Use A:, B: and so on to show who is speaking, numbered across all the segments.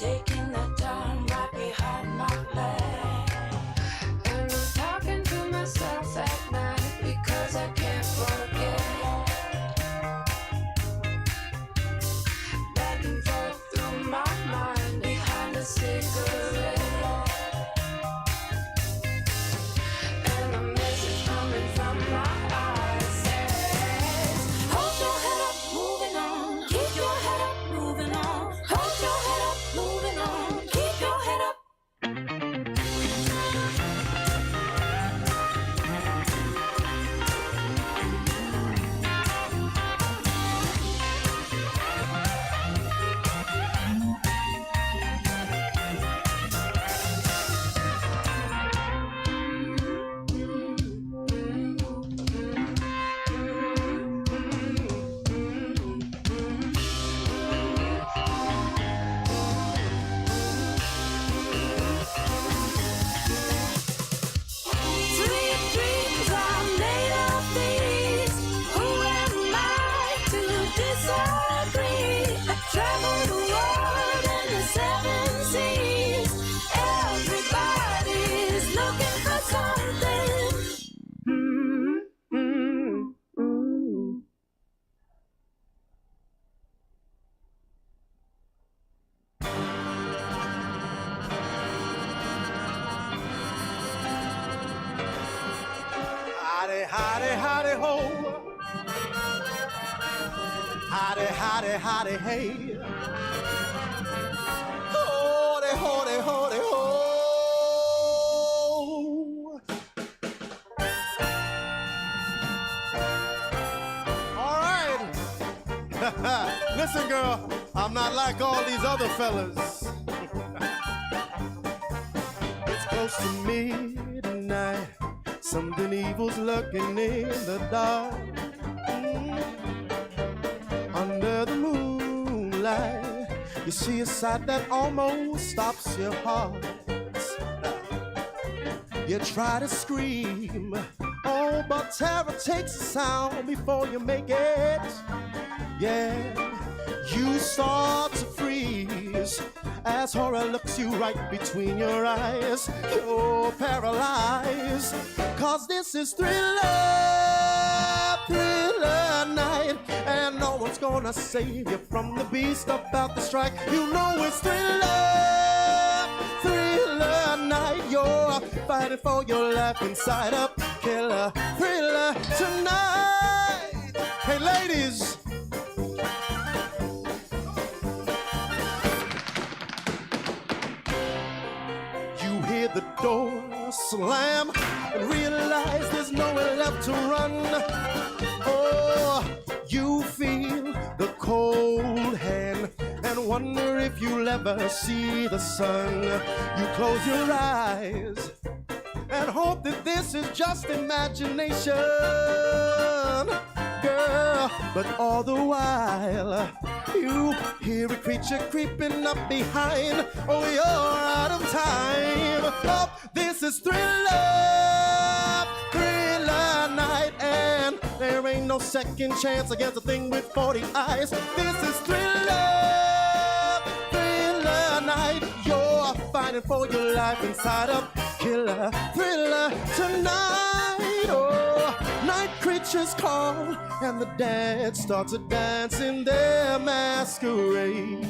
A: taking the time right behind my back. And I'm talking to myself at night because I can't forget. Back and forth through my mind behind a cigarette. And a message coming from my eyes says, hold your head up, moving on. Keep your head up, moving on. Hold your head up, moving on. Keep your head up. Sweet dreams are made of these. Who am I to disagree? I travel the world and the seven seas. Everybody's looking for something.
B: Howdy, howdy, howdy, ho. Howdy, howdy, howdy, hey. Howdy, howdy, howdy, ho. All right. Listen, girl, I'm not like all these other fellas. It's close to midnight. Something evil's lurking in the dark. Under the moonlight, you see a sight that almost stops your heart. You try to scream, oh, but terror takes a sound before you make it. Yeah, you start to freeze as horror looks you right between your eyes. You're paralyzed, 'cause this is thriller night, and no one's gonna save you from the beast about to strike. You know it's thriller night. You're fighting for your life inside a killer thriller tonight. Hey ladies, hear the door slam and realize there's nowhere left to run. Oh, you feel the cold hand and wonder if you'll ever see the sun. You close your eyes and hope that this is just imagination, girl, but all the while you hear a creature creeping up behind. Oh, you're out of time. Oh, this is thriller night, and there ain't no second chance against a thing with 40 eyes. This is thriller night. You're fighting for your life inside a killer thriller tonight. Oh, night creatures call, and the dead start to dance in their masquerade.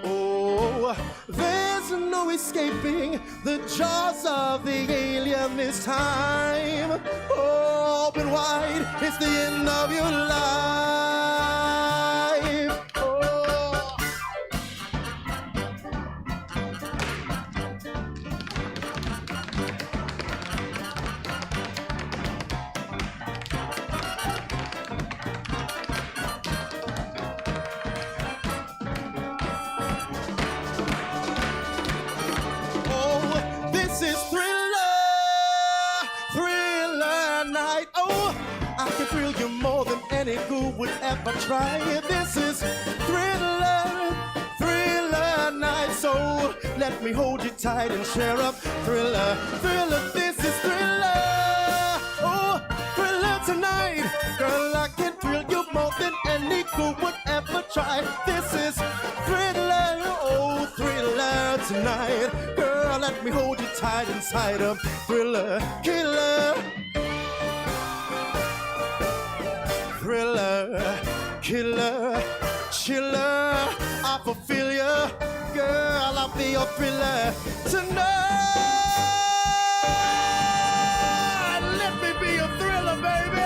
B: Oh, there's no escaping the jaws of the alien this time. Open wide, it's the end of your life. Oh. This is thriller night. Oh, I can thrill you more than any ghoul would ever try. This is thriller night. So let me hold you tight and share up thriller. This is thriller. Oh, thriller tonight. Girl, I can thrill you more than any ghoul would ever try. This is thriller. Oh, thriller. tonight. Girl, let me hold you tight inside a thriller, killer. Thriller, killer, chiller. I fulfill you, girl. I'll be your thriller tonight. Let me be your thriller, baby.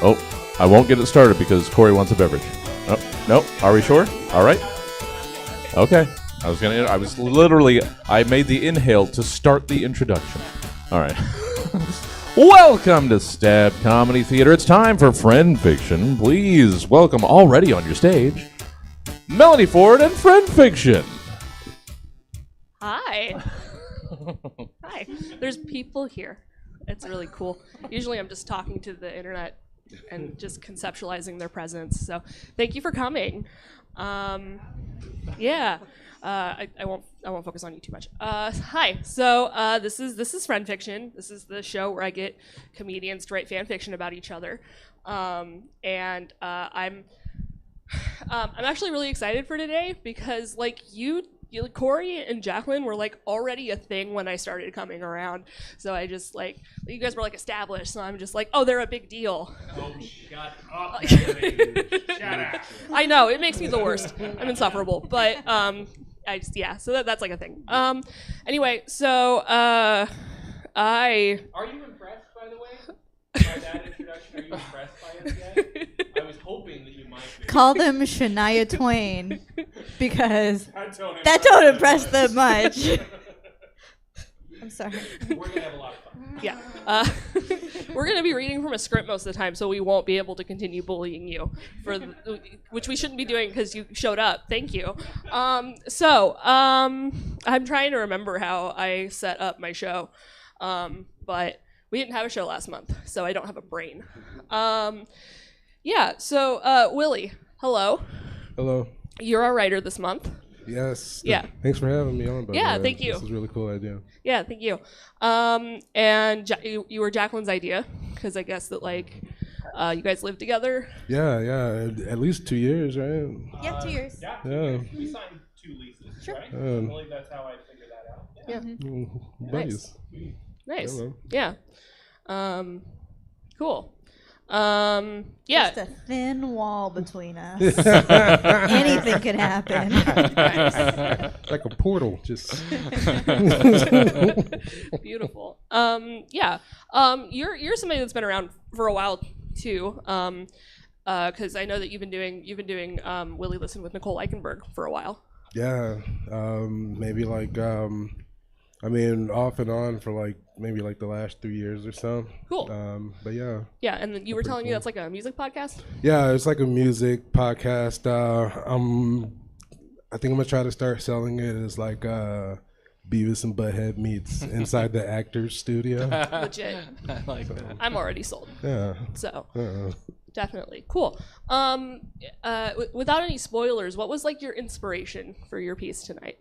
C: Oh, I won't get it started because Corey wants a beverage. Oh, no. Are we sure? All right. Okay. I made the inhale to start the introduction. All right. Welcome to Stab Comedy Theater. It's time for Friendfiction. Please welcome already on your stage, Melanie Ford and Friendfiction.
D: Hi. Hi. There's people here. It's really cool. Usually I'm just talking to the internet and just conceptualizing their presence. So thank you for coming. Yeah. I won't focus on you too much. Hi. So this is Friendfiction. This is the show where I get comedians to write fan fiction about each other. And I'm actually really excited for today because Corey and Jacqueline were like already a thing when I started coming around. So I just you guys were like established. So I'm just like, oh, they're a big deal.
E: Oh, shut up, Shut up.
D: I know, it makes me the worst. I'm insufferable. But so that's like a thing. Anyway, so
E: Are you impressed, by the way? By that introduction, are you impressed by us yet? I was hoping that you might be.
F: Call them Shania Twain because that don't impress them much. I'm sorry.
E: We're going to have a lot of fun.
D: Yeah. We're going to be reading from a script most of the time, so we won't be able to continue bullying you, which we shouldn't be doing because you showed up. Thank you. I'm trying to remember how I set up my show, but we didn't have a show last month, so I don't have a brain. Willie, hello.
G: Hello.
D: You're our writer this month.
G: Yes.
D: Yeah.
G: Thanks for having me on.
D: Thank you.
G: This is a really cool idea.
D: Yeah, thank you. And you were Jacqueline's idea, because I guess that you guys live together.
G: Yeah. At least 2 years, right?
F: Yeah, 2 years.
E: Yeah.
G: Yeah.
E: We signed 2 leases,
F: Sure.
E: right? I believe that's how I figured that out.
D: Yeah.
G: Buddies.
D: Nice.
G: Hello.
D: Yeah. Cool. Yeah.
F: Just a thin wall between us. Anything could happen.
G: Like a portal, just.
D: Beautiful. Yeah. You're somebody that's been around for a while too. Because I know that you've been doing Willie Listen with Nicole Eichenberg for a while.
G: Yeah, maybe like I mean, off and on for like maybe like the last 3 years or so.
D: Cool.
G: But yeah.
D: Yeah, and then you were telling me
G: cool.
D: that's like a music podcast?
G: Yeah, it's like a music podcast. I think I'm gonna try to start selling it as like Beavis and Butthead meets inside the actors studio.
D: Legit.
E: I like that.
D: I'm already sold.
G: Yeah.
D: So definitely cool. Without any spoilers, what was like your inspiration for your piece tonight?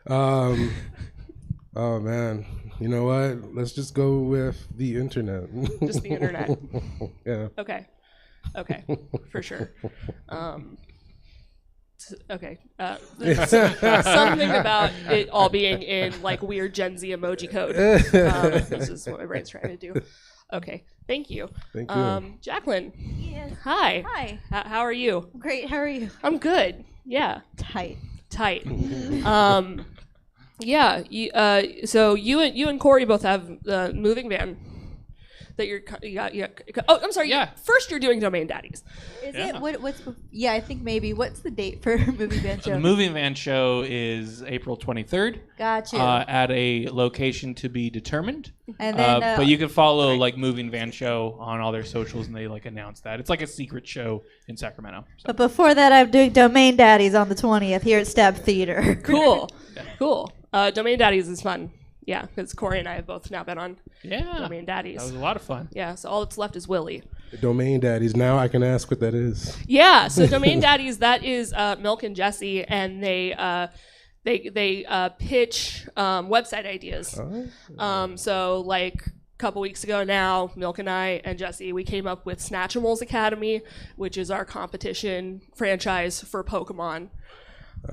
G: Oh man, you know what? Let's just go with the internet.
D: Just the internet.
G: Yeah.
D: Okay, for sure. Okay. Something about it all being in like weird Gen Z emoji code. This is what my brain's trying to do. Okay, thank you.
G: Thank you.
D: Jacqueline.
F: Yes.
D: Hi.
F: Hi.
D: How are you?
F: Great. How are you?
D: I'm good. Yeah.
F: Tight.
D: Yeah. So you and Corey both have the moving van that you got. Oh, I'm sorry.
E: Yeah.
D: First, you're doing Domain Daddies.
F: Is it what's? Yeah, I think maybe. What's the date for Movie Van Show?
E: The Movie Van Show is April 23rd.
F: Gotcha.
E: At a location to be determined.
F: And then,
E: but you can follow like Moving Van Show on all their socials, and they like announce that. It's like a secret show in Sacramento. So.
F: But before that, I'm doing Domain Daddies on the 20th here at Stab Theater.
D: Cool. Cool. Domain Daddies is fun. Yeah, because Corey and I have both now been on Domain Daddies.
E: That was a lot of fun.
D: Yeah, so all that's left is Willie.
G: Domain Daddies. Now I can ask what that is.
D: Yeah, so Domain Daddies, that is Milk and Jesse, and they pitch website ideas. So like a couple weeks ago now, Milk and I and Jesse, we came up with Snatchimals Academy, which is our competition franchise for Pokemon.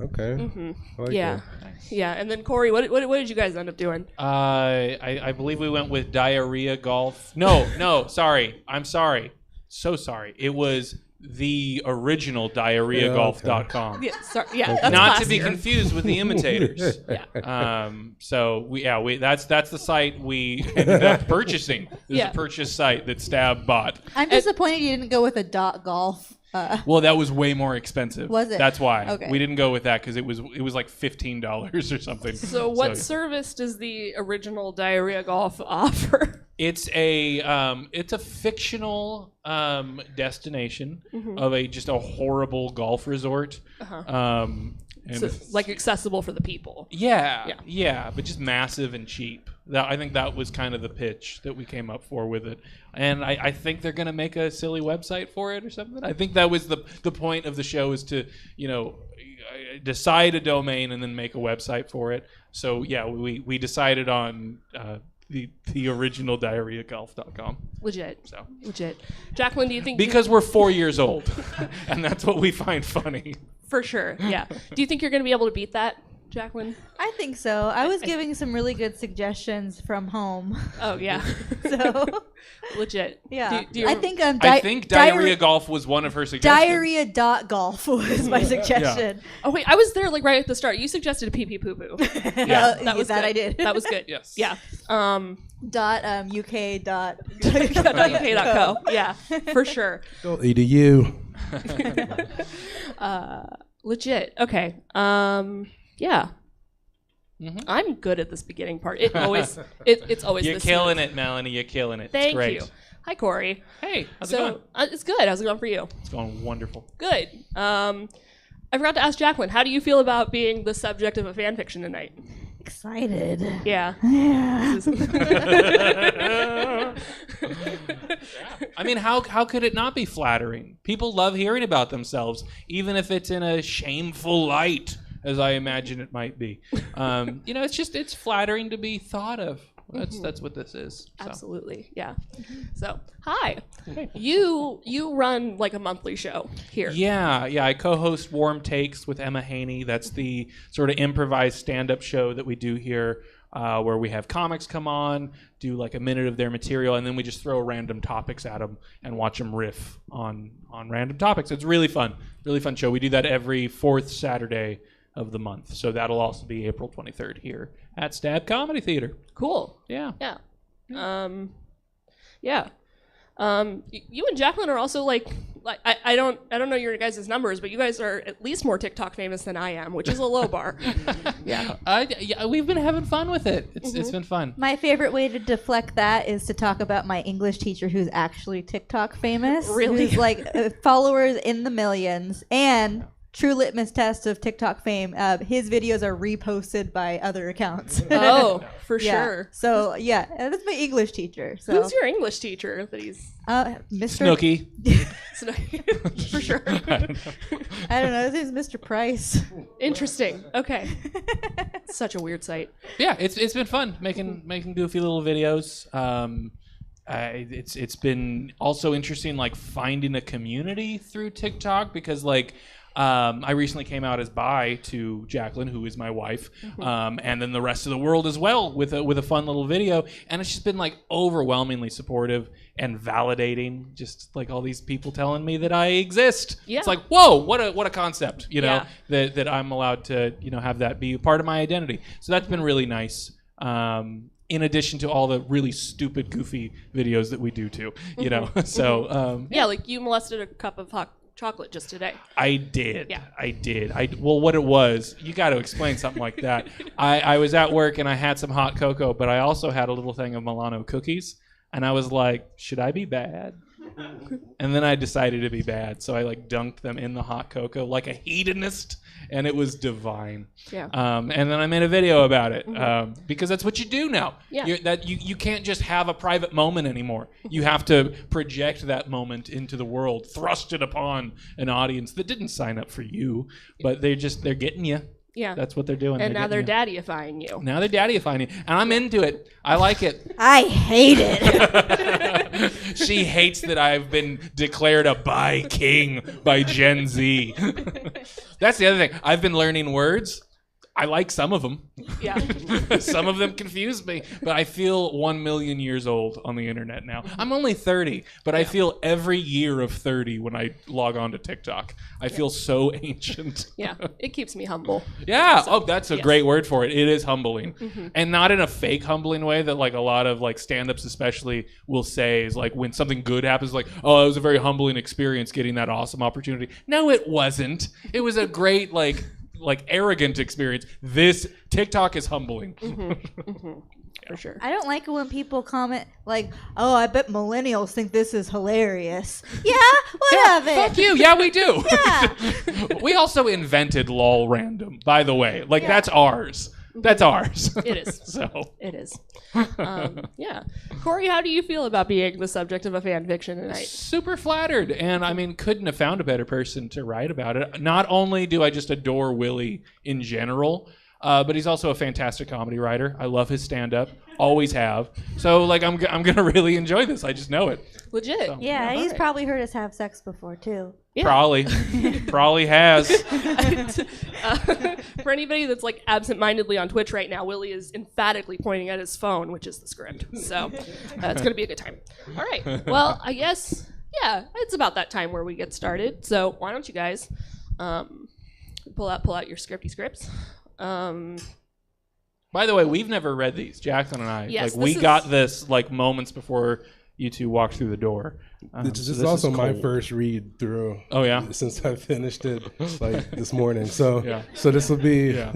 G: Okay. I like
D: Yeah.
G: that.
D: Yeah, and then Corey, what did you guys end up doing?
E: I believe we went with diarrhea golf. No, sorry. I'm sorry. So sorry. It was the original diarrheagolf.com.
D: Yeah, sorry. Yeah, that's
E: Not to be
D: classier.
E: confused with the imitators.
D: Yeah.
E: So that's the site we ended up purchasing. This is
D: Yeah.
E: a purchase site that Stab bought.
F: I'm disappointed you didn't go with a .golf.
E: Well, that was way more expensive.
F: Was it?
E: That's why.
F: Okay.
E: We didn't go with that because it was like $15 or something.
D: So what service does the original Diarrhea Golf offer?
E: It's a fictional destination of just a horrible golf resort. And
D: So, like accessible for the people.
E: yeah, but just massive and cheap. I think that was kind of the pitch that we came up for with it. And I think they're going to make a silly website for it or something. I think that was the point of the show, is to, decide a domain and then make a website for it. So, yeah, we decided on the original diarrheagolf.com.
D: Legit.
E: So.
D: Legit. Jacqueline, do you think...
E: Because we're 4 years old, and that's what we find funny.
D: For sure, yeah. Do you think you're going to be able to beat that, Jacqueline?
F: I think so. I was giving some really good suggestions from home.
D: Oh, yeah.
F: So,
D: Legit.
F: yeah.
D: Do you
F: I think
E: I think diarrhea golf was one of her suggestions.
F: Diarrhea.golf was my suggestion.
D: Oh, wait, I was there like right at the start. You suggested a pee-pee poo-poo.
F: Yeah,
D: that was
F: that
D: good.
F: I did.
D: That was good.
E: Yes.
D: Yeah.
F: .uk.
D: .uk.co. Yeah, for sure.
G: Edu.
D: Legit. Okay. Yeah. I'm good at this beginning part. It's always
E: You're
D: this
E: killing
D: smooth.
E: it, Melanie. You're killing it.
D: Thank
E: it's great.
D: you. Hi, Corey.
E: Hey, how's it going?
D: It's good. How's it going for you?
E: It's going wonderful.
D: Good. I forgot to ask Jacqueline, how do you feel about being the subject of a fan fiction tonight?
F: Excited.
D: Yeah.
F: Yeah.
E: I mean, how could it not be flattering? People love hearing about themselves, even if it's in a shameful light, as I imagine it might be. It's flattering to be thought of. that's what this is. So.
D: Absolutely, yeah. So, hi. You run like a monthly show here.
E: Yeah. I co-host Warm Takes with Emma Haney. That's the sort of improvised stand-up show that we do here, where we have comics come on, do like a minute of their material, and then we just throw random topics at them and watch them riff on random topics. It's really fun show. We do that every fourth Saturday of the month. So that'll also be April 23rd here at Stab Comedy Theater.
D: Cool.
E: Yeah.
D: Yeah. Yeah. You and Jacqueline are also like I don't know your guys' numbers, but you guys are at least more TikTok famous than I am, which is a low bar. Yeah.
E: We've been having fun with it. It's been fun.
F: My favorite way to deflect that is to talk about my English teacher who's actually TikTok famous.
D: Really?
F: Who's like followers in the millions and true litmus test of TikTok fame. His videos are reposted by other accounts.
D: Oh, for
F: Yeah.
D: sure.
F: So yeah, that's my English teacher. So
D: Who's your English teacher that he's
F: Mr.
E: Snooky.
D: for sure?
F: I don't know. His name's Mr. Price.
D: Interesting. Okay. Such a weird site.
E: Yeah, it's been fun making goofy little videos. It's been also interesting like finding a community through TikTok because like I recently came out as bi to Jacqueline, who is my wife, and then the rest of the world as well with a fun little video, and it's just been like overwhelmingly supportive and validating. Just like all these people telling me that I exist.
D: Yeah.
E: It's like whoa, what a concept,
D: Yeah.
E: that I'm allowed to have that be part of my identity. So that's been really nice. In addition to all the really stupid, goofy videos that we do too, So
D: Yeah, like you molested a cup of hot chocolate just today.
E: I did.
D: Yeah.
E: I did. Well, what it was, you got to explain something like that. I was at work and I had some hot cocoa, but I also had a little thing of Milano cookies, and I was like, should I be bad? And then I decided to be bad, so I like dunked them in the hot cocoa like a hedonist, and it was divine.
D: Yeah.
E: And then I made a video about it because that's what you do now.
D: Yeah.
E: You can't just have a private moment anymore. You have to project that moment into the world, thrust it upon an audience that didn't sign up for you, but they're getting you.
D: Yeah.
E: That's what they're doing.
D: And now they're
E: getting
D: daddyifying you.
E: you. Now they're daddyifying you, and I'm into it. I like it.
F: I hate it.
E: She hates that I've been declared a bi king by Gen Z. That's the other thing. I've been learning words. I like some of them.
D: Yeah.
E: Some of them confuse me, but I feel 1 million years old on the internet now. I'm only 30, but I feel every year of 30 when I log on to TikTok. I feel so ancient.
D: Yeah. It keeps me humble.
E: Yeah. That's a
D: yes.
E: great word for it. It is humbling. And not in a fake humbling way that like a lot of like stand-ups especially will say is like when something good happens, like, oh, it was a very humbling experience getting that awesome opportunity. No, it wasn't. It was a great like arrogant experience. This TikTok is humbling.
D: For sure.
F: I don't like it when people comment like, "Oh, I bet millennials think this is hilarious." Yeah, what of it?
E: Fuck you. Yeah, we do.
F: Yeah.
E: We also invented lol random, by the way. Like that's ours. That's ours.
D: It is.
E: So
D: It is. Yeah. Corey, how do you feel about being the subject of a fan fiction tonight?
E: super flattered, and I mean, couldn't have found a better person to write about it. Not only do I just adore Willie in general, but he's also a fantastic comedy writer. I love his stand-up, always have. So like, I'm gonna really enjoy this. I just know it.
D: Legit.
E: So,
F: Yeah, he's
D: alright.
F: probably heard us have sex before too.
D: Yeah.
E: Probably has.
D: For anybody that's like absent-mindedly on Twitch right now, Willie is emphatically pointing at his phone, which is the script. So it's going to be a good time. All right. Well, I guess, yeah, it's about that time where we get started. So why don't you guys pull out your scripty scripts.
E: By the way, we've never read these, Jacqueline and I.
D: Yes,
E: like we
D: this is-
E: got this like moments before you two walked through the door.
G: This
E: so
G: is also my
E: cool.
G: first read through.
E: Oh yeah.
G: Since I finished it like this morning. So
E: Yeah.
G: so this will be
E: Yeah.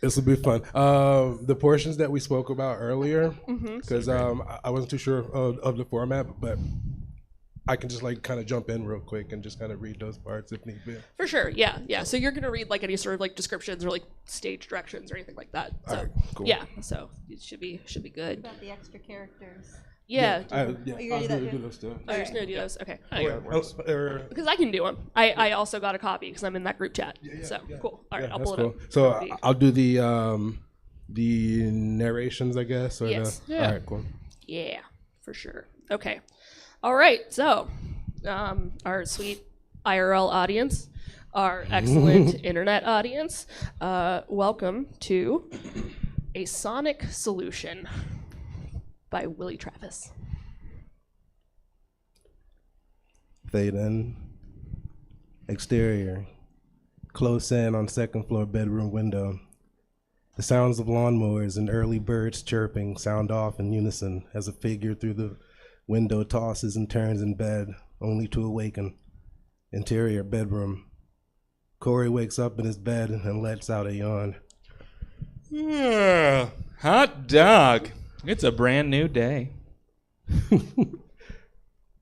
G: this will be fun. The portions that we spoke about earlier, because I wasn't too sure of the format, but I can just like kind of jump in real quick and just kind of read those parts if need be.
D: For sure, yeah, yeah. So you're gonna read like any sort of like descriptions or like stage directions or anything like that. So
G: Alright, cool.
D: yeah, so it should be good.
F: About the extra characters.
D: Yeah.
G: I'll
F: you gonna do that too?
G: those too.
D: Oh, you're just gonna do those? Okay.
G: Or-
D: Because I can do them. I also got a copy because I'm in that group chat. So cool. All right,
G: yeah,
D: I'll
G: that's
D: pull it
G: cool.
D: up.
G: So I'll do the the narrations, I guess? Or
D: Yes.
G: The,
E: Yeah.
G: All right, cool.
D: Yeah, for sure. Okay. All right. So, our sweet IRL audience, our excellent internet audience, welcome to A Sonic Solution by Willie Travis.
G: Fade in. Exterior. Close in on second floor bedroom window. The sounds of lawnmowers and early birds chirping sound off in unison as a figure through the window tosses and turns in bed, only to awaken. Interior bedroom. Corey wakes up in his bed and lets out a yawn.
E: Hot dog. It's a brand new day.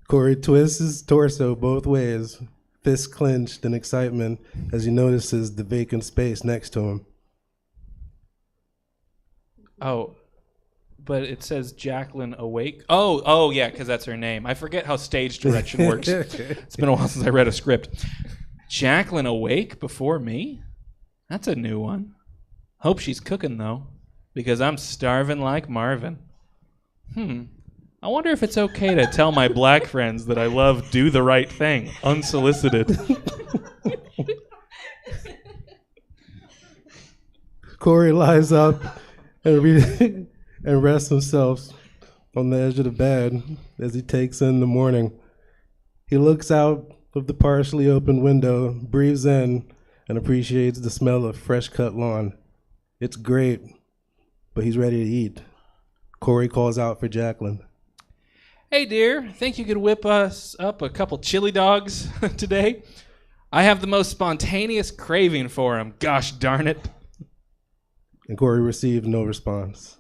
G: Corey twists his torso both ways, fists clenched in excitement as he notices the vacant space next to him.
E: Oh, but it says Jacqueline awake. Oh, yeah, because that's her name. I forget how stage direction works. It's been a while since I read a script. Jacqueline awake before me? That's a new one. Hope she's cooking, though, because I'm starving like Marvin. I wonder if it's okay to tell my black friends that I love Do the Right Thing, unsolicited.
G: Corey lies up and rests himself on the edge of the bed as he takes in the morning. He looks out of the partially open window, breathes in, and appreciates the smell of fresh-cut lawn. It's great, but he's ready to eat. Corey calls out for Jacqueline.
E: Hey, dear, think you could whip us up a couple chili dogs today? I have the most spontaneous craving for them, gosh darn it.
G: And Corey received no response.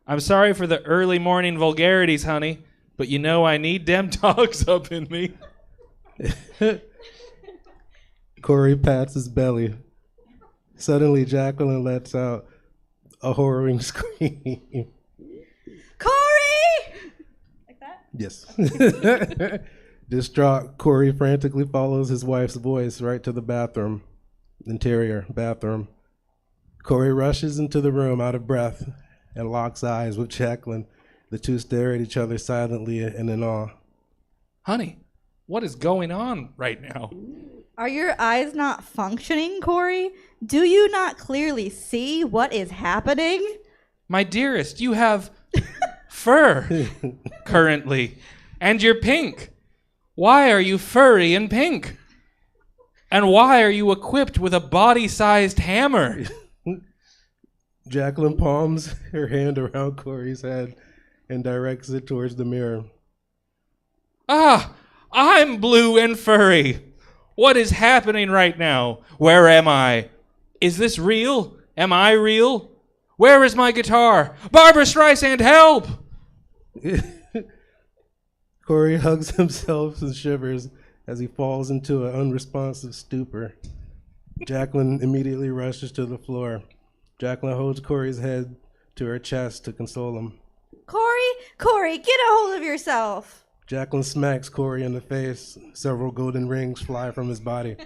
E: I'm sorry for the early morning vulgarities, honey, but you know I need them dogs up in me.
G: Corey pats his belly. Suddenly, Jacqueline lets out a horroring scream.
F: Corey! Like that?
G: Yes. Distraught, Corey frantically follows his wife's voice right to the bathroom. Interior, bathroom. Corey rushes into the room out of breath and locks eyes with Jacqueline. The two stare at each other silently and in awe.
E: Honey, what is going on right now?
F: Are your eyes not functioning, Corey? Do you not clearly see what is happening?
E: My dearest, you have fur currently, and you're pink. Why are you furry and pink? And why are you equipped with a body-sized hammer?
G: Jacqueline palms her hand around Corey's head and directs it towards the mirror.
E: Ah, I'm blue and furry. What is happening right now? Where am I? Is this real? Am I real? Where is my guitar? Barbara Streisand, help!
G: Corey hugs himself and shivers as he falls into an unresponsive stupor. Jacqueline immediately rushes to the floor. Jacqueline holds Corey's head to her chest to console him.
F: Corey, get a hold of yourself.
G: Jacqueline smacks Corey in the face. Several golden rings fly from his body.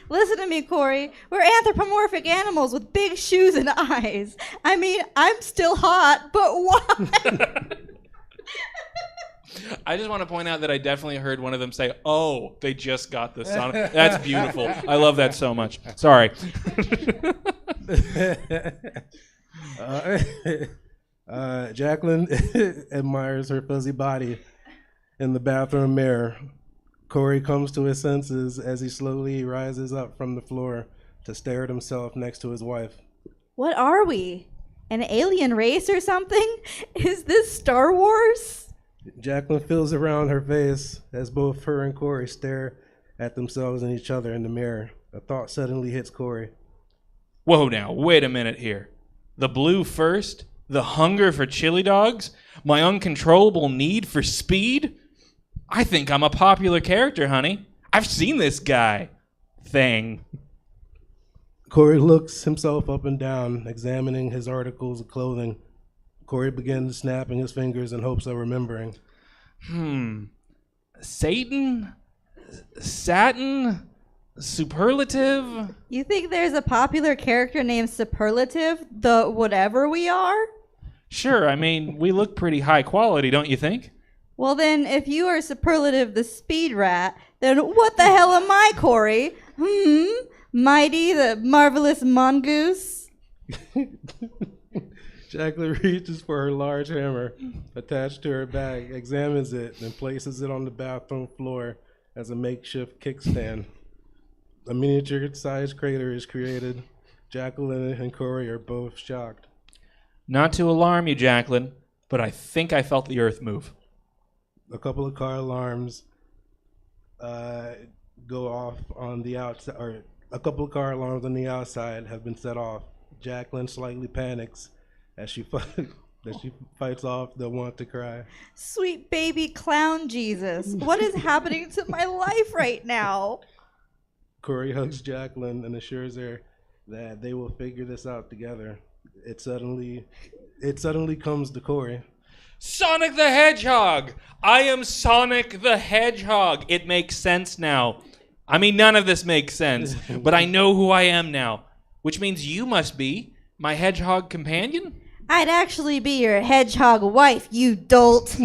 F: Listen to me, Corey. We're anthropomorphic animals with big shoes and eyes. I mean, I'm still hot, but why?
E: I just want to point out that I definitely heard one of them say, "Oh, they just got this song." That's beautiful. I love that so much. Sorry.
G: Jacqueline admires her fuzzy body in the bathroom mirror. Corey comes to his senses as he slowly rises up from the floor to stare at himself next to his wife.
F: What are we? An alien race or something? Is this Star Wars?
G: Jacqueline feels around her face as both her and Corey stare at themselves and each other in the mirror. A thought suddenly hits Corey.
E: Whoa now, wait a minute here. The blue first? The hunger for chili dogs? My uncontrollable need for speed? I think I'm a popular character, honey. I've seen this guy. Thing.
G: Corey looks himself up and down, examining his articles of clothing. Corey begins snapping his fingers in hopes of remembering.
E: Satan? Satin? Superlative?
F: You think there's a popular character named Superlative, the whatever we are?
E: Sure, I mean, we look pretty high quality, don't you think?
F: Well then, if you are Superlative the Speed Rat, then what the hell am I, Corey? Mighty the Marvelous Mongoose?
G: Jacqueline reaches for her large hammer attached to her bag, examines it, and places it on the bathroom floor as a makeshift kickstand. A miniature-sized crater is created. Jacqueline and Corey are both shocked.
E: Not to alarm you, Jacqueline, but I think I felt the earth move.
G: A couple of car alarms go off on the outside, or a couple of car alarms on the outside have been set off. Jacqueline slightly panics as she fights off the want to cry.
F: Sweet baby clown Jesus, what is happening to my life right now?
G: Corey hugs Jacqueline and assures her that they will figure this out together. It suddenly comes to Corey.
E: Sonic the Hedgehog! I am Sonic the Hedgehog! It makes sense now. I mean, none of this makes sense, but I know who I am now, which means you must be my hedgehog companion?
F: I'd actually be your hedgehog wife, you dolt.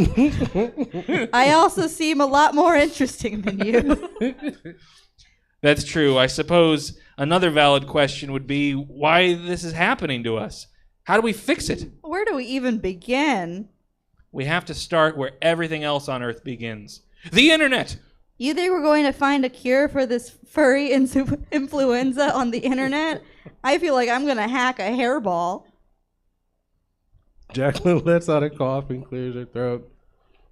F: I also seem a lot more interesting than you.
E: That's true. I suppose another valid question would be why this is happening to us. How do we fix it?
F: Where do we even begin?
E: We have to start where everything else on Earth begins. The internet!
F: You think we're going to find a cure for this furry influenza on the internet? I feel like I'm going to hack a hairball.
G: Jacqueline lets out a cough and clears her throat.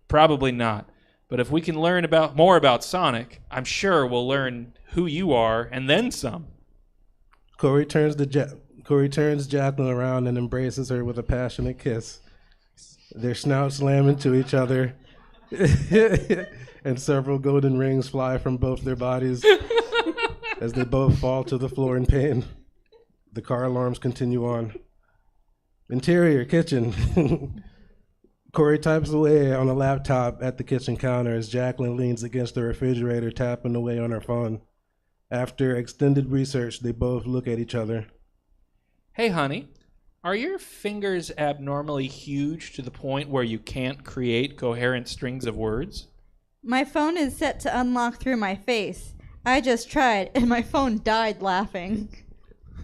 E: Probably not. But if we can learn more about Sonic, I'm sure we'll learn who you are and then some.
G: Corey turns Jacqueline around and embraces her with a passionate kiss. Their snouts slam into each other, and several golden rings fly from both their bodies as they both fall to the floor in pain. The car alarms continue on. Interior, kitchen. Corey types away on a laptop at the kitchen counter as Jacqueline leans against the refrigerator, tapping away on her phone. After extended research, they both look at each other.
E: Hey, honey, are your fingers abnormally huge to the point where you can't create coherent strings of words?
F: My phone is set to unlock through my face. I just tried, and my phone died laughing.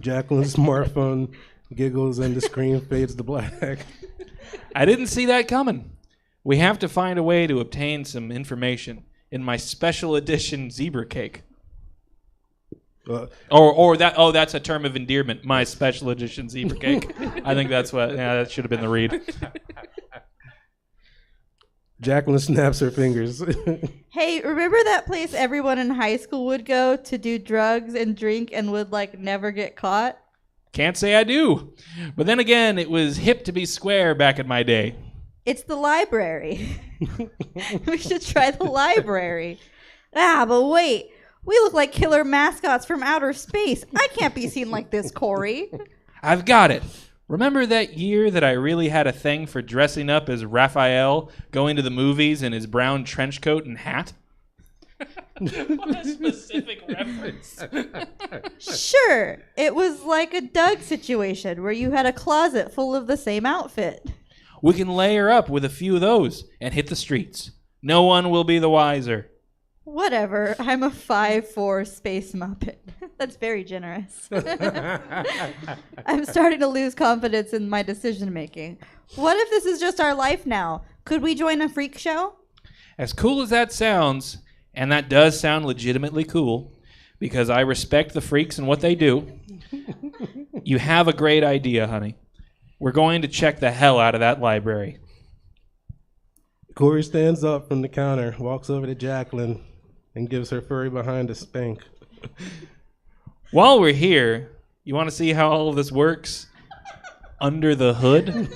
G: Jacqueline's smartphone giggles and the screen fades to black.
E: I didn't see that coming. We have to find a way to obtain some information in my special edition zebra cake. That's a term of endearment. My special edition zebra cake. I think that's what. Yeah, that should have been the read.
G: Jacqueline snaps her fingers.
F: Hey, remember that place everyone in high school would go to do drugs and drink and would never get caught?
E: Can't say I do. But then again, it was hip to be square back in my day.
F: It's the library. We should try the library. But wait. We look like killer mascots from outer space. I can't be seen like this, Corey.
E: I've got it. Remember that year that I really had a thing for dressing up as Raphael, going to the movies in his brown trench coat and hat? What a specific reference.
F: Sure. It was like a Doug situation where you had a closet full of the same outfit.
E: We can layer up with a few of those and hit the streets. No one will be the wiser.
F: Whatever. I'm a 5'4" space muppet. That's very generous. I'm starting to lose confidence in my decision making. What if this is just our life now? Could we join a freak show?
E: As cool as that sounds, and that does sound legitimately cool, because I respect the freaks and what they do, you have a great idea, honey. We're going to check the hell out of that library.
G: Corey stands up from the counter, walks over to Jacqueline, and gives her furry behind a spank.
E: While we're here, you want to see how all of this works under the hood?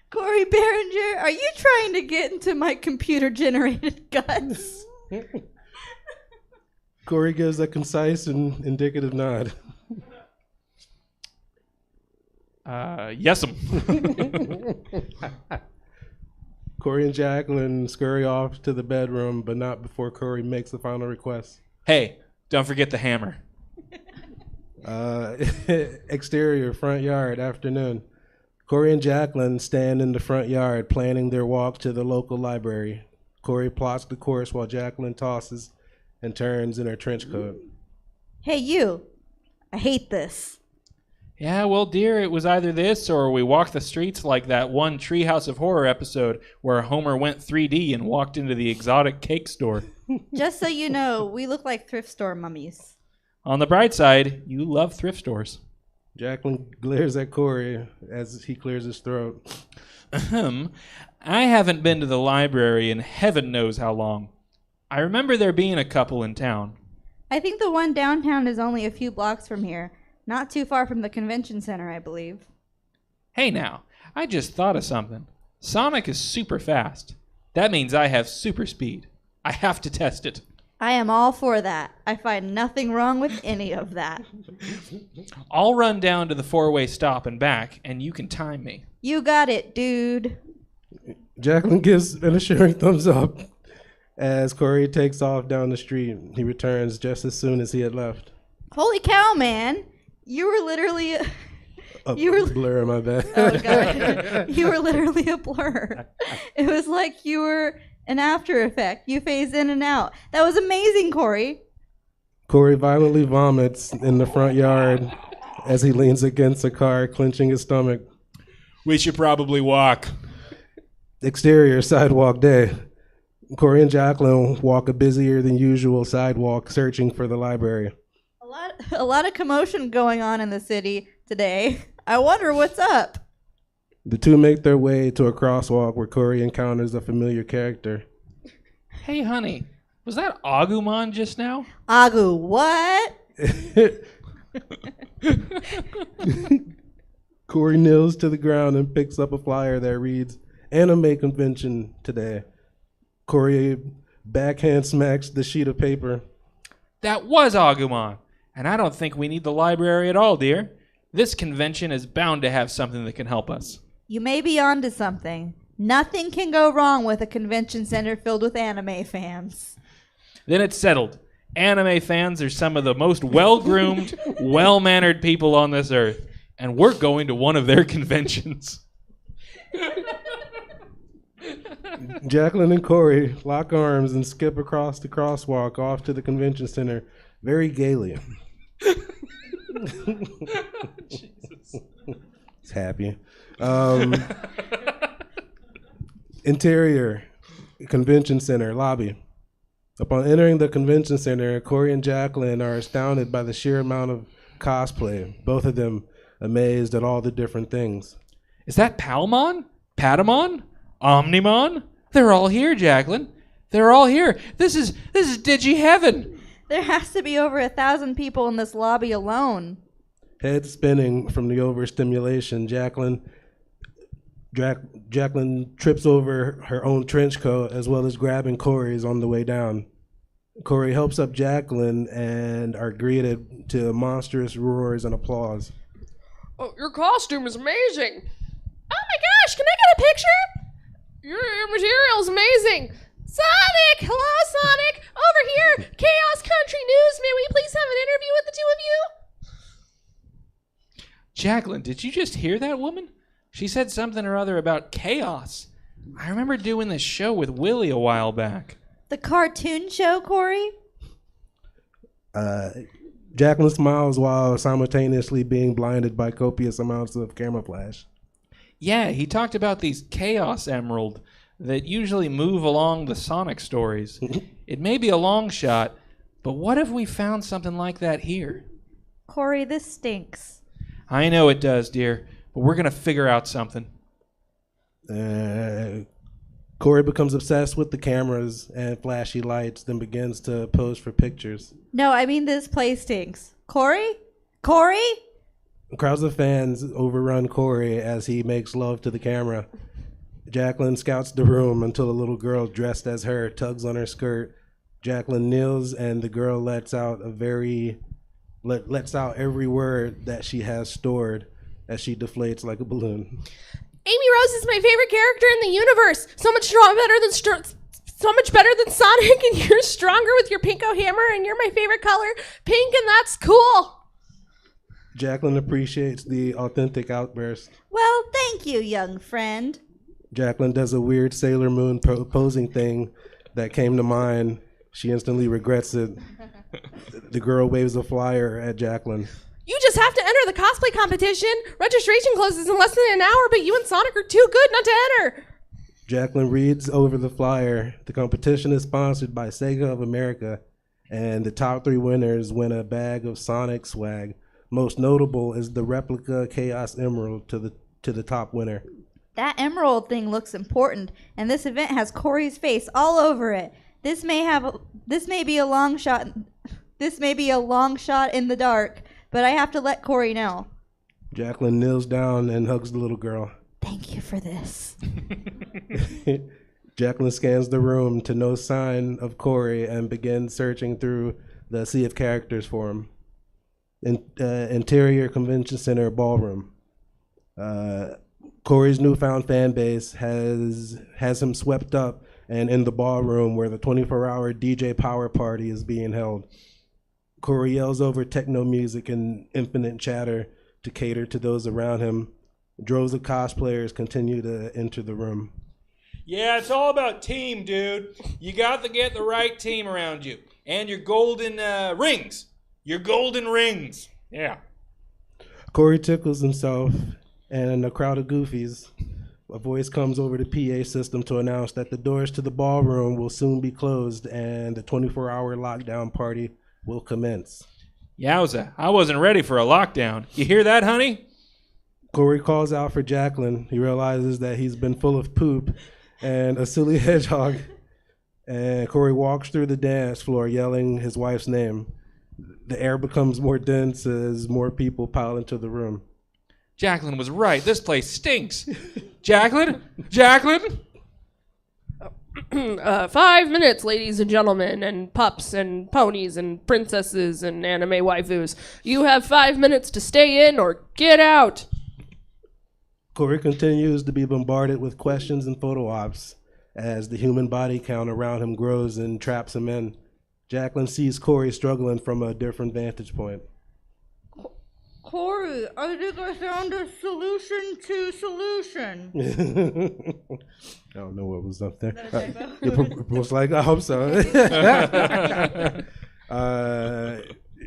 F: Corey Behringer, are you trying to get into my computer-generated guts?
G: Corey gives a concise and indicative nod.
E: Yes'm.
G: Corey and Jacqueline scurry off to the bedroom, but not before Corey makes the final request.
E: Hey, Don't forget the hammer.
G: Exterior, front yard, afternoon. Corey and Jacqueline stand in the front yard planning their walk to the local library. Corey plots the course while Jacqueline tosses and turns in her trench coat.
F: Hey, you. I hate this.
E: Yeah, well, dear, it was either this or we walked the streets like that one Treehouse of Horror episode where Homer went 3D and walked into the exotic cake store.
F: Just so you know, we look like thrift store mummies.
E: On the bright side, you love thrift stores.
G: Jacqueline glares at Corey as he clears his throat.
E: I haven't been to the library in heaven knows how long. I remember there being a couple in town.
F: I think the one downtown is only a few blocks from here. Not too far from the convention center, I believe.
E: Hey now, I just thought of something. Sonic is super fast. That means I have super speed. I have to test it.
F: I am all for that. I find nothing wrong with any of that.
E: I'll run down to the four-way stop and back, and you can time me.
F: You got it, dude.
G: Jacqueline gives an assuring thumbs up as Corey takes off down the street. He returns just as soon as he had left.
F: Holy cow, man. You were literally...
G: You were blur, my bad.
F: Oh, God. You were literally a blur. It was like you were an After Effect. You phase in and out. That was amazing, Corey.
G: Corey violently vomits in the front yard as he leans against a car, clenching his stomach.
E: We should probably walk.
G: Exterior, sidewalk day. Corey and Jacqueline walk a busier than usual sidewalk, searching for the library.
F: A lot of commotion going on in the city today. I wonder what's up.
G: The two make their way to a crosswalk where Corey encounters a familiar character.
E: Hey, honey, was that Agumon just now?
F: Agu, what?
G: Corey kneels to the ground and picks up a flyer that reads, Anime Convention today. Corey backhand smacks the sheet of paper.
E: That was Agumon, and I don't think we need the library at all, dear. This convention is bound to have something that can help us.
F: You may be onto something. Nothing can go wrong with a convention center filled with anime fans.
E: Then it's settled. Anime fans are some of the most well-groomed, well-mannered people on this earth, and we're going to one of their conventions.
G: Jacqueline and Corey lock arms and skip across the crosswalk off to the convention center very gaily.
E: Jesus.
G: He's happy. Interior, convention center, lobby. Upon entering the convention center, Corey and Jacqueline are astounded by the sheer amount of cosplay, both of them amazed at all the different things.
E: Is that Palmon? Patamon? Omnimon? They're all here, Jacqueline. They're all here. This is Digi Heaven.
F: There has to be over 1,000 people in this lobby alone.
G: Head spinning from the overstimulation, Jacqueline trips over her own trench coat as well as grabbing Corey's on the way down. Corey helps up Jacqueline and are greeted to monstrous roars and applause.
D: Oh, your costume is amazing. Oh my gosh, can I get a picture? Your material's amazing. Sonic! Hello, Sonic! Over here! Chaos Country News! May we please have an interview with the two of you?
E: Jacqueline, did you just hear that woman? She said something or other about chaos. I remember doing this show with Willie a while back.
F: The cartoon show, Corey?
G: Jacqueline smiles while simultaneously being blinded by copious amounts of camera flash.
E: Yeah, he talked about these Chaos Emerald that usually move along the Sonic stories. It may be a long shot, but what if we found something like that here?
F: Corey, this stinks.
E: I know it does, dear, but we're going to figure out something.
G: Corey becomes obsessed with the cameras and flashy lights, then begins to pose for pictures.
F: No, I mean this place stinks. Corey? Corey?
G: Crowds of fans overrun Corey as he makes love to the camera. Jacqueline scouts the room until a little girl dressed as her tugs on her skirt. Jacqueline kneels and the girl lets out every word that she has stored as she deflates like a balloon.
D: Amy Rose is my favorite character in the universe. So much better than so much better than Sonic, and you're stronger with your pinko hammer, and you're my favorite color, pink, and that's cool.
G: Jacqueline appreciates the authentic outburst.
F: Well, thank you, young friend.
G: Jacqueline does a weird Sailor Moon posing thing that came to mind. She instantly regrets it. The girl waves a flyer at Jacqueline.
D: You just have to enter the cosplay competition. Registration closes in less than an hour, but you and Sonic are too good not to enter.
G: Jacqueline reads over the flyer. The competition is sponsored by Sega of America, and the top 3 winners win a bag of Sonic swag. Most notable is the replica Chaos Emerald to the top winner.
F: That emerald thing looks important, and this event has Corey's face all over it. This may be a long shot in the dark, but I have to let Corey know.
G: Jacqueline kneels down and hugs the little girl.
F: Thank you for this.
G: Jacqueline scans the room to no sign of Corey and begins searching through the sea of characters for him. Interior Convention Center ballroom. Corey's newfound fan base has him swept up and in the ballroom where the 24-hour DJ power party is being held. Corey yells over techno music and infinite chatter to cater to those around him. Droves of cosplayers continue to enter the room.
E: Yeah, it's all about team, dude. You got to get the right team around you. And your golden rings. Your golden rings. Yeah.
G: Corey tickles himself, and in a crowd of goofies, a voice comes over the PA system to announce that the doors to the ballroom will soon be closed and the 24-hour lockdown party will commence.
E: Yowza, I wasn't ready for a lockdown. You hear that, honey?
G: Corey calls out for Jacqueline. He realizes that he's been full of poop and a silly hedgehog. And Corey walks through the dance floor yelling his wife's name. The air becomes more dense as more people pile into the room.
E: Jacqueline was right. This place stinks. Jacqueline? Jacqueline?
D: 5 minutes, ladies and gentlemen, and pups and ponies and princesses and anime waifus. You have 5 minutes to stay in or get out.
G: Corey continues to be bombarded with questions and photo ops as the human body count around him grows and traps him in. Jacqueline sees Corey struggling from a different vantage point.
F: Corey, I think I found a solution to solution.
G: I don't know what was up there. Most likely, I hope so.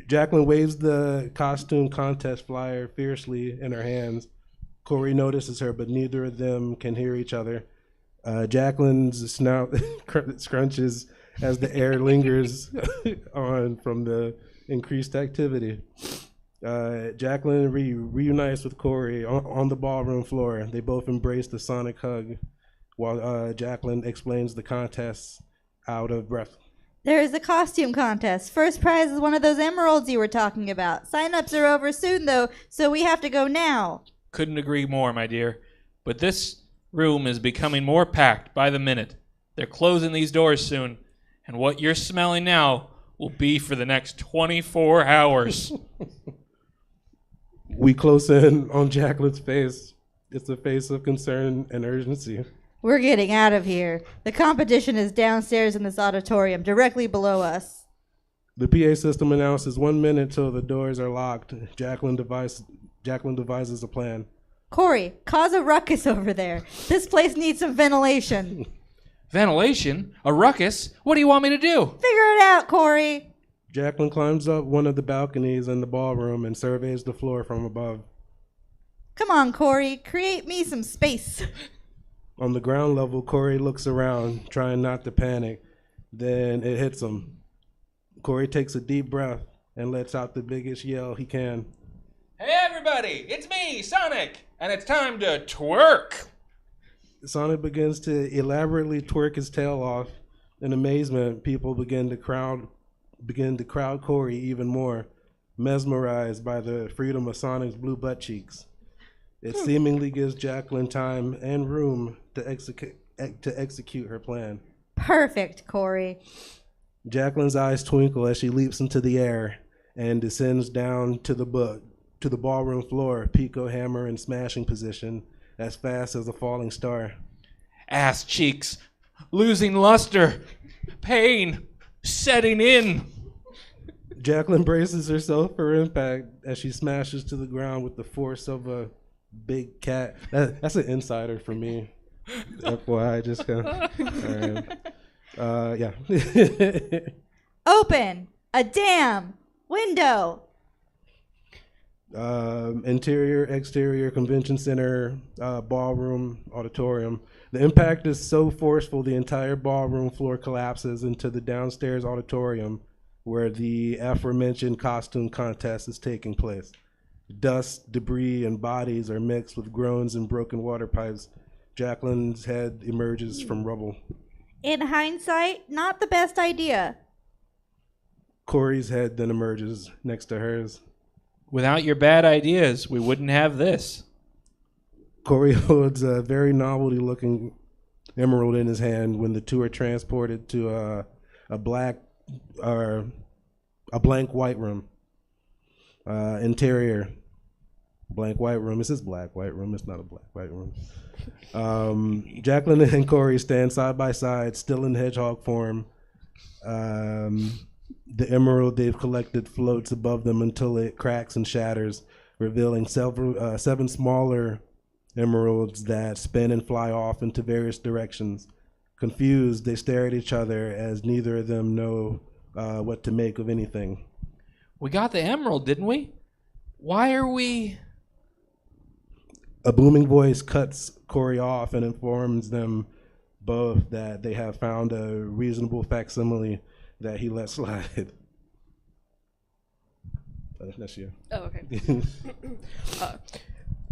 G: Jacqueline waves the costume contest flyer fiercely in her hands. Corey notices her, but neither of them can hear each other. Jacqueline's snout scrunches as the air lingers on from the increased activity. Jacqueline reunites with Corey on the ballroom floor. They both embrace the sonic hug while Jacqueline explains the contest out of breath.
F: There is a costume contest. First prize is one of those emeralds you were talking about. Sign-ups are over soon, though, so we have to go now.
E: Couldn't agree more, my dear. But this room is becoming more packed by the minute. They're closing these doors soon, and what you're smelling now will be for the next 24 hours.
G: We close in on Jacqueline's face. It's a face of concern and urgency.
F: We're getting out of here. The competition is downstairs in this auditorium, directly below us.
G: The PA system announces 1 minute till the doors are locked. Jacqueline devises a plan.
F: Corey, cause a ruckus over there. This place needs some ventilation.
E: Ventilation? A ruckus? What do you want me to do?
F: Figure it out, Corey.
G: Jacqueline climbs up one of the balconies in the ballroom and surveys the floor from above.
F: Come on, Corey, create me some space.
G: On the ground level, Corey looks around, trying not to panic. Then it hits him. Corey takes a deep breath and lets out the biggest yell he can.
E: Hey everybody, it's me, Sonic, and it's time to twerk.
G: Sonic begins to elaborately twerk his tail off. In amazement, people begin to crowd Corey even more, mesmerized by the freedom of Sonic's blue butt cheeks. It seemingly gives Jacqueline time and room to execute her plan.
F: Perfect, Corey.
G: Jacqueline's eyes twinkle as she leaps into the air and descends down to the ballroom floor, pico hammer in smashing position, as fast as a falling star.
E: Ass cheeks. losing luster, pain setting in.
G: Jacqueline braces herself for impact as she smashes to the ground with the force of a big cat. That's an insider for me. FYI, just kind of. All right. Yeah.
F: Open a damn window.
G: Interior, exterior, convention center, ballroom, auditorium. The impact is so forceful the entire ballroom floor collapses into the downstairs auditorium where the aforementioned costume contest is taking place. Dust, debris, and bodies are mixed with groans and broken water pipes. Jacqueline's head emerges from rubble.
F: In hindsight, not the best idea.
G: Corey's head then emerges next to hers.
E: Without your bad ideas, we wouldn't have this.
G: Corey holds a very novelty-looking emerald in his hand when the two are transported to a blank white room. Interior, blank white room. It says black white room. It's not a black white room. Jacqueline and Corey stand side by side, still in hedgehog form. The emerald they've collected floats above them until it cracks and shatters, revealing seven smaller emeralds that spin and fly off into various directions. Confused, they stare at each other as neither of them know what to make of anything.
E: We got the emerald, didn't we? Why are we...
G: A booming voice cuts Corey off and informs them both that they have found a reasonable facsimile that he let slide. That's you.
D: Oh, okay.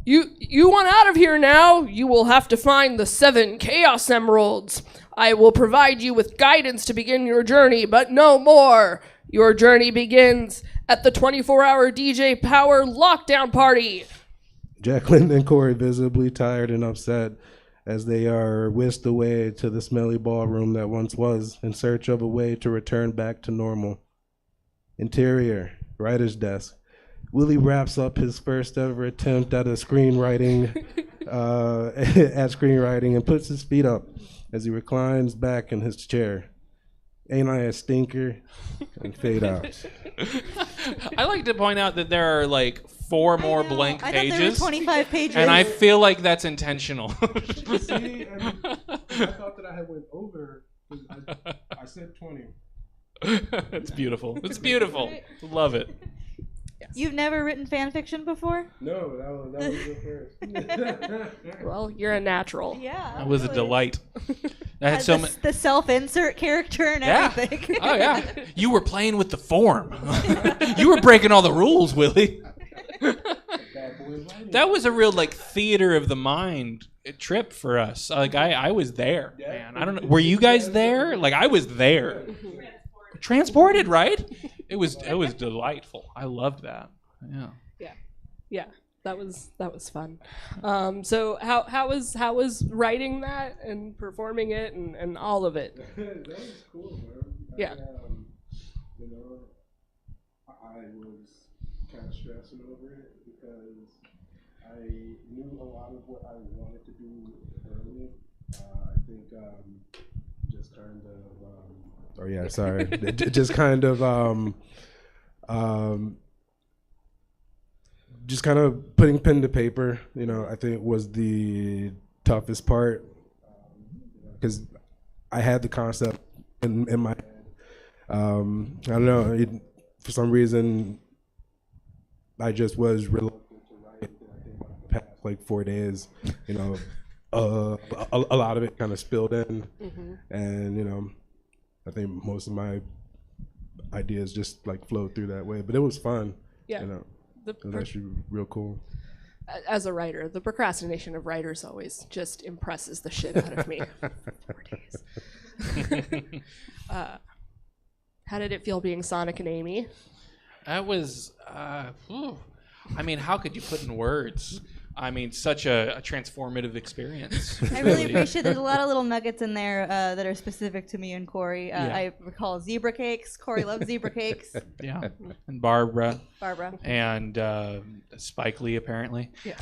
D: You want out of here now? You will have to find the 7 Chaos Emeralds. I will provide you with guidance to begin your journey, but no more. Your journey begins at the 24-hour DJ Power Lockdown Party.
G: Jacqueline and Corey, visibly tired and upset as they are whisked away to the smelly ballroom that once was, in search of a way to return back to normal. Interior, writer's desk. Willie wraps up his first ever attempt at screenwriting and puts his feet up as he reclines back in his chair. Ain't I a stinker? And fade out.
E: I like to point out that there are like 4 more blank
F: I thought there were
E: pages.
F: 25 pages.
E: And I feel like that's intentional.
G: See, I thought that I had went over. I said 20.
E: It's beautiful. It's beautiful. Love it.
F: You've never written fan fiction before?
G: No, that was the first.
D: Well, you're a natural.
F: Yeah.
E: That was a delight. I had
F: Has
E: so
F: the self-insert character and
E: Yeah.
F: everything.
E: Oh yeah. You were playing with the form. You were breaking all the rules, Willie. That was a real like theater of the mind trip for us. Like I was there, man. I don't know. Were you guys there? Like I was there. Transported, right? It was delightful. I loved that. Yeah.
D: That was fun. So how was writing that and performing it and all of it?
G: That was cool, man.
D: Yeah.
G: I was kind of stressing over it because I knew a lot of what I wanted to do early. I think just kind of just kind of putting pen to paper, I think was the toughest part because I had the concept in my head. I don't know, for some reason I just was reluctant to write. I think the past like 4 days, a lot of it kind of spilled in, and I think most of my ideas just like flowed through that way. But it was fun.
D: Yeah.
G: It was actually real cool.
D: As a writer, the procrastination of writers always just impresses the shit out of me. 4 days. How did it feel being Sonic and Amy?
E: That was I mean, how could you put in words? I mean, such a transformative experience.
F: I really appreciate there's a lot of little nuggets in there that are specific to me and Corey. I recall zebra cakes. Corey loves zebra cakes.
E: Yeah. And Barbara. And Spike Lee, apparently.
D: Yeah.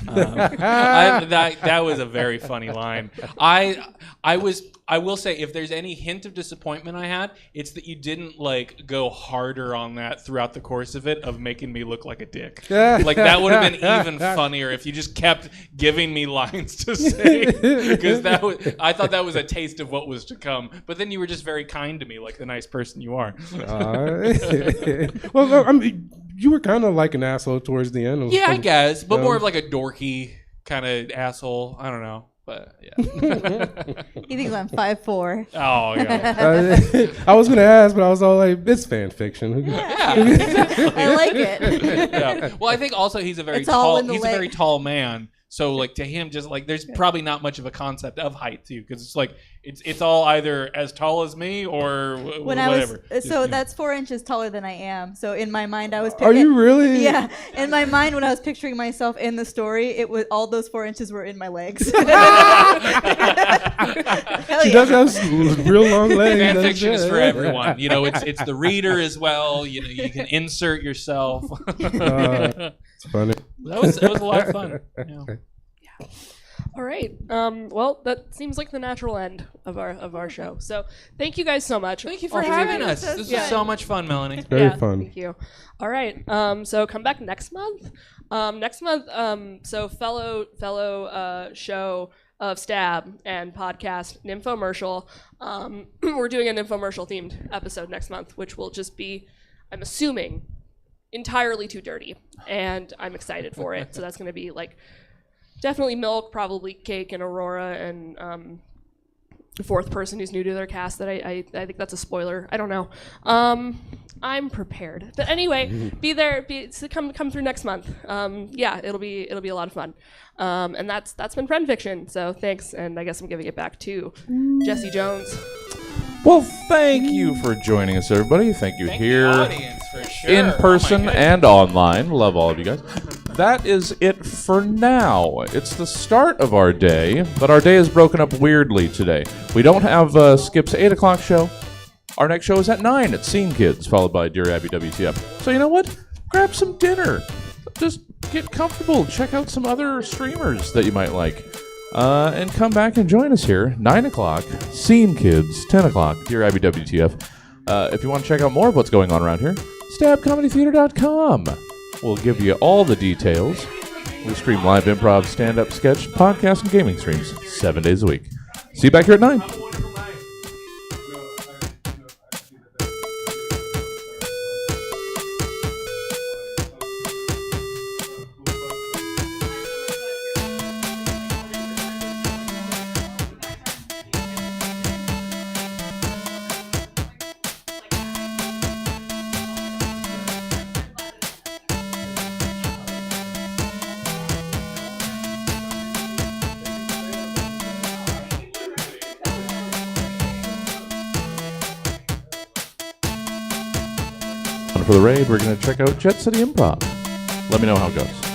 E: That was a very funny line. I was I will say, if there's any hint of disappointment I had, it's that you didn't like go harder on that throughout the course of it, of making me look like a dick. Like that would have been even funnier if you just kept giving me lines to say, because I thought that was a taste of what was to come. But then you were just very kind to me, like the nice person you are.
G: Well, I mean, you were kind of like an asshole towards the end.
E: Yeah, I guess, but more of like a dorky kind of asshole. I don't know. But yeah.
F: He thinks I'm 5'4".
E: Oh yeah.
G: I was gonna ask, but I was all like, "It's fan fiction."
E: Yeah, exactly.
F: I like it.
E: Yeah. Well, I think also he's a very
F: It's all
E: tall.
F: in the
E: He's
F: leg.
E: a very tall man. So like to him, just like there's probably not much of a concept of height too, because it's like it's all either as tall as me or
F: When
E: whatever.
F: I was that's 4 inches taller than I am. So in my mind, I was.
G: Are you really?
F: Yeah. In my mind, when I was picturing myself in the story, it was all those 4 inches were in my legs.
G: She does have real long legs.
E: Fan
G: That's
E: fiction is
G: it.
E: for everyone. You know, it's the reader as well. You know, you can insert yourself.
G: It's funny.
E: That was a lot of fun. Yeah.
D: All right. Well, that seems like the natural end of our show. So thank you guys so much.
E: Thank you for
D: all three of
E: having
D: you.
E: us. This was so much fun, Melanie.
G: Very fun.
D: Thank you. All right. So come back next month. So fellow show of Stab and podcast Nymphomercial. We're doing an infomercial themed episode next month, which will just be, I'm assuming, entirely too dirty, and I'm excited for it. So that's going to be like definitely milk, probably cake, and Aurora, and the fourth person who's new to their cast. That I think that's a spoiler. I don't know. I'm prepared. But anyway, be there. So come through next month. Yeah, it'll be a lot of fun. And that's been Friendfiction. So thanks, and I guess I'm giving it back to Jesse Jones.
C: Well, thank you for joining us, everybody. Thank you here
E: Audience, for sure.
C: in
E: Oh my
C: person
E: goodness.
C: and online. Love all of you guys. That is it for now. It's the start of our day, but our day is broken up weirdly today. We don't have Skip's 8 o'clock show. Our next show is at 9 at Scene Kids, followed by Dear Abby WTF. So you know what? Grab some dinner. Just get comfortable. Check out some other streamers that you might like. And come back and join us here, 9 o'clock, Scene Kids, 10 o'clock, Dear Abby WTF. If you want to check out more of what's going on around here, stabcomedytheater.com. We'll give you all the details. We stream live improv, stand-up, sketch, podcast, and gaming streams 7 days a week. See you back here at 9. For the raid, we're going to check out Jet City Improv. Let me know how it goes.